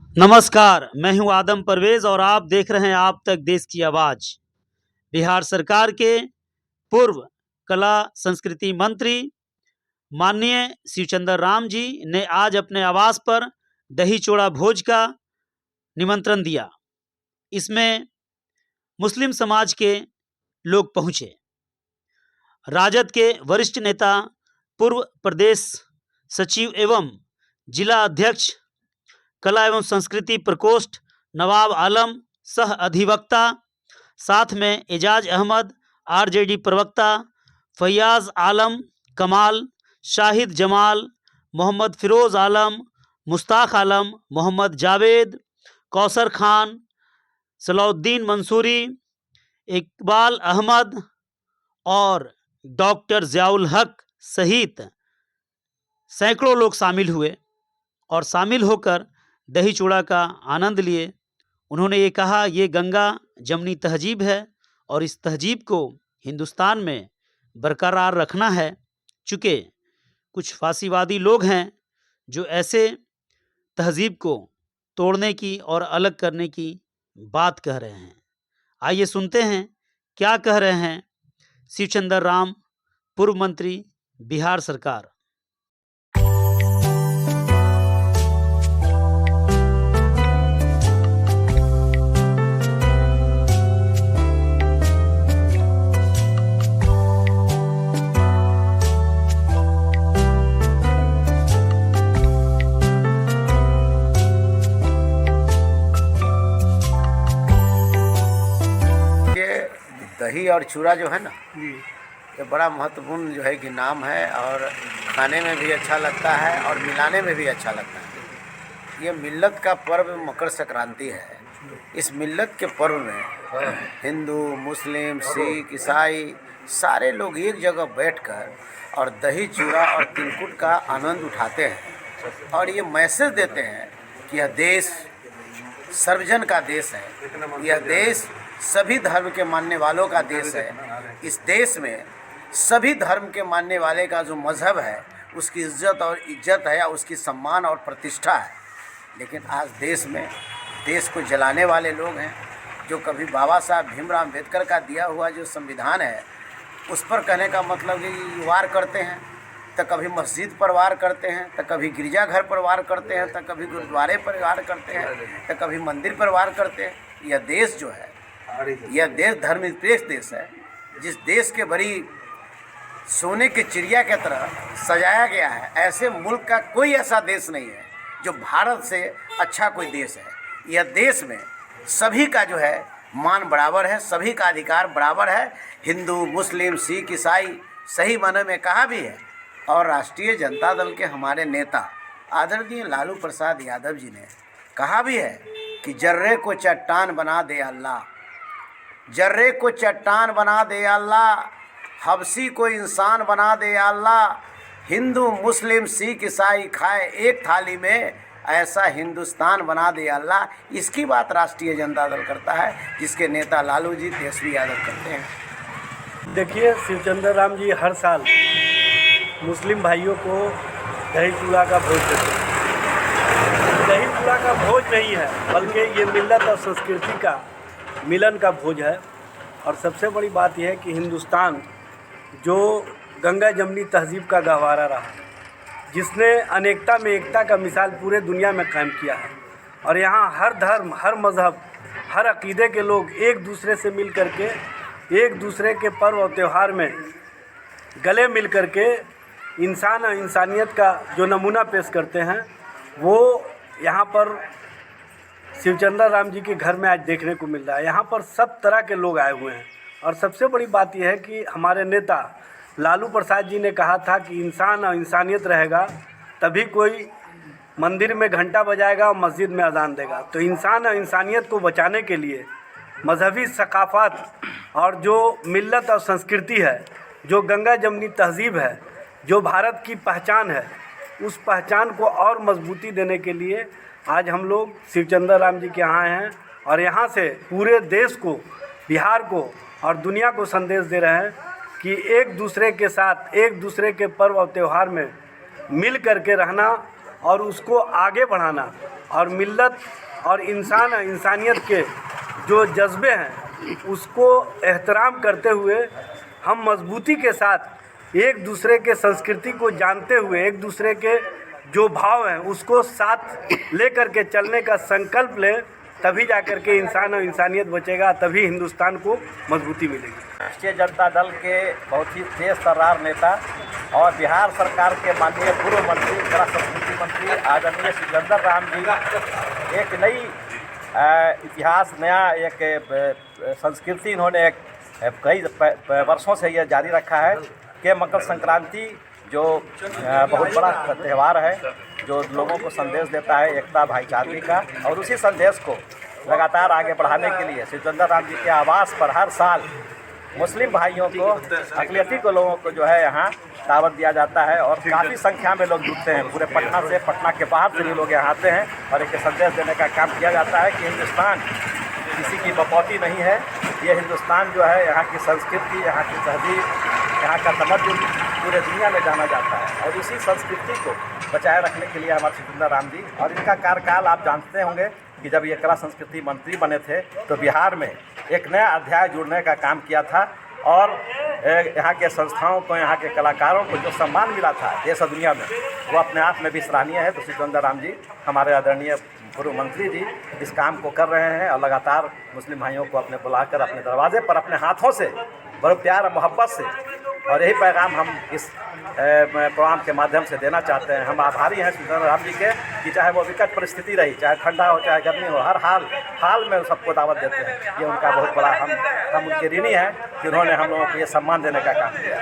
नमस्कार, मैं हूं आदम परवेज और आप देख रहे हैं आप तक देश की आवाज। बिहार सरकार के पूर्व कला संस्कृति मंत्री माननीय शिवचंद्र राम जी ने आज अपने आवास पर दही चूड़ा भोज का निमंत्रण दिया। इसमें मुस्लिम समाज के लोग पहुंचे। राजद के वरिष्ठ नेता, पूर्व प्रदेश सचिव एवं जिला अध्यक्ष कला एवं संस्कृति प्रकोष्ठ नवाब आलम सह अधिवक्ता, साथ में एजाज अहमद आरजेडी प्रवक्ता, फैयाज आलम कमाल, शाहिद जमाल, मोहम्मद फिरोज आलम, मुश्ताक आलम, मोहम्मद जावेद, कौसर खान, सलाउद्दीन मंसूरी, इकबाल अहमद और डॉक्टर ज़ियाउल हक सहित सैकड़ों लोग शामिल हुए और शामिल होकर दही चूड़ा का आनंद लिए। उन्होंने ये कहा, ये गंगा जमनी तहजीब है और इस तहजीब को हिंदुस्तान में बरकरार रखना है। चूँकि कुछ फासीवादी लोग हैं जो ऐसे तहजीब को तोड़ने की और अलग करने की बात कह रहे हैं। आइए सुनते हैं क्या कह रहे हैं शिवचंद्र राम, पूर्व मंत्री बिहार सरकार। दही और चूड़ा जो है ना, ये बड़ा महत्वपूर्ण जो है कि नाम है और खाने में भी अच्छा लगता है और मिलाने में भी अच्छा लगता है। ये मिल्लत का पर्व मकर संक्रांति है। इस मिल्लत के पर्व में हिंदू, मुस्लिम, सिख, ईसाई सारे लोग एक जगह बैठकर और दही चूड़ा और तिलकुट का आनंद उठाते हैं और ये मैसेज देते हैं कि यह देश सर्वजन का देश है, यह देश सभी धर्म के मानने वालों का देश है। इस देश में सभी धर्म के मानने वाले का जो मज़हब है उसकी इज्जत है या उसकी सम्मान और प्रतिष्ठा है। लेकिन आज देश में देश को जलाने वाले लोग हैं, जो कभी बाबा साहब भीमराव अम्बेडकर का दिया हुआ जो संविधान है उस पर कहने का मतलब कि वार करते हैं, तो कभी मस्जिद पर वार करते हैं, तो कभी गिरजाघर पर वार करते हैं, तो कभी गुरुद्वारे पर वार करते हैं, तो कभी मंदिर पर वार करते हैं। यह देश जो है, यह देश धर्मनिरपेक्ष देश है। जिस देश के बड़ी सोने के चिड़िया की तरह सजाया गया है, ऐसे मुल्क का कोई ऐसा देश नहीं है जो भारत से अच्छा कोई देश है। यह देश में सभी का जो है मान बराबर है, सभी का अधिकार बराबर है। हिंदू, मुस्लिम, सिख, ईसाई सही माने में कहा भी है। और राष्ट्रीय जनता दल के हमारे नेता आदरणीय लालू प्रसाद यादव जी ने कहा भी है कि जर्रे को चट्टान बना दे अल्लाह, जर्रे को चट्टान बना दे अल्लाह, हबसी को इंसान बना दे अल्लाह, हिंदू, मुस्लिम, सिख, ईसाई खाए एक थाली में, ऐसा हिंदुस्तान बना दे अल्लाह। इसकी बात राष्ट्रीय जनता दल करता है, जिसके नेता लालू जी, तेजस्वी यादव करते हैं। देखिए, शिवचंद्र राम जी हर साल मुस्लिम भाइयों को दही चूड़ा का भोज देते हैं। दही चूड़ा का भोज नहीं है, बल्कि ये मिल्लत और संस्कृति का मिलन का भोज है। और सबसे बड़ी बात यह है कि हिंदुस्तान जो गंगा जमनी तहजीब का गहवारा रहा, जिसने अनेकता में एकता का मिसाल पूरे दुनिया में कायम किया है, और यहाँ हर धर्म, हर मज़हब, हर अकीदे के लोग एक दूसरे से मिल कर के, एक दूसरे के पर्व और त्यौहार में गले मिल कर के इंसान और इंसानियत का जो नमूना पेश करते हैं, वो यहाँ पर शिवचंद्र राम जी के घर में आज देखने को मिल रहा है। यहाँ पर सब तरह के लोग आए हुए हैं। और सबसे बड़ी बात यह है कि हमारे नेता लालू प्रसाद जी ने कहा था कि इंसान और इंसानियत रहेगा तभी कोई मंदिर में घंटा बजाएगा और मस्जिद में अजान देगा। तो इंसान और इंसानियत को बचाने के लिए मजहबी सकाफ़त और जो मिल्लत और संस्कृति है, जो गंगा जमनी तहजीब है, जो भारत की पहचान है, उस पहचान को और मजबूती देने के लिए आज हम लोग शिवचंद्र राम जी के यहाँ हैं और यहाँ से पूरे देश को, बिहार को और दुनिया को संदेश दे रहे हैं कि एक दूसरे के साथ, एक दूसरे के पर्व और त्यौहार में मिल कर के रहना और उसको आगे बढ़ाना और मिल्लत और इंसानियत के जो जज्बे हैं उसको एहतराम करते हुए हम मजबूती के साथ एक दूसरे के संस्कृति को जानते हुए एक दूसरे के जो भाव हैं उसको साथ लेकर के चलने का संकल्प लें, तभी जाकर के इंसान और इंसानियत बचेगा, तभी हिंदुस्तान को मजबूती मिलेगी। राष्ट्रीय जनता दल के बहुत ही तेज तर्रार नेता और बिहार सरकार के माननीय पूर्व मंत्री कला संस्कृति मंत्री आदरणीय सिकंदर राम जी एक नई इतिहास, नया एक संस्कृति इन्होंने एक कई वर्षों से यह जारी रखा है कि मकर संक्रांति जो बहुत बड़ा त्यौहार है, जो लोगों को संदेश देता है एकता भाईचारे का, और उसी संदेश को लगातार आगे बढ़ाने के लिए सिकंदर राम जी के आवास पर हर साल मुस्लिम भाइयों को, अक़लियती को लोगों को जो है यहाँ दावत दिया जाता है और काफ़ी संख्या में लोग जुटते हैं। पूरे पटना से, पटना के बाहर से भी लोग यहाँ आते हैं और एक संदेश देने का काम किया जाता है कि हिंदुस्तान किसी की बकौती नहीं है। ये हिंदुस्तान जो है, यहाँ की संस्कृति, यहाँ की तहजीब, यहाँ का तमद्दुन पूरे दुनिया में जाना जाता है और इसी संस्कृति को बचाए रखने के लिए हमारे सिकंदर राम जी और इनका कार्यकाल आप जानते होंगे कि जब ये कला संस्कृति मंत्री बने थे तो बिहार में एक नया अध्याय जुड़ने का काम किया था और यहाँ के संस्थाओं को, यहाँ के कलाकारों को जो सम्मान मिला था देश और दुनिया में, वो अपने आप में भी सराहनीय है। तो सिकंदर राम जी हमारे आदरणीय पूर्व मंत्री जी इस काम को कर रहे हैं और लगातार मुस्लिम भाइयों को अपने बुलाकर अपने दरवाजे पर अपने हाथों से बड़े प्यार और मोहब्बत से, और यही पैगाम हम इस प्रोग्राम के माध्यम से देना चाहते हैं। हम आभारी हैं सिकंदर राम जी के कि चाहे वो विकट परिस्थिति रही, चाहे ठंडा हो चाहे गर्मी हो, हर हाल में सबको दावत देते हैं। ये उनका बहुत बड़ा हम उनके ऋणी हैं कि उन्होंने हम लोगों को ये सम्मान देने का काम किया।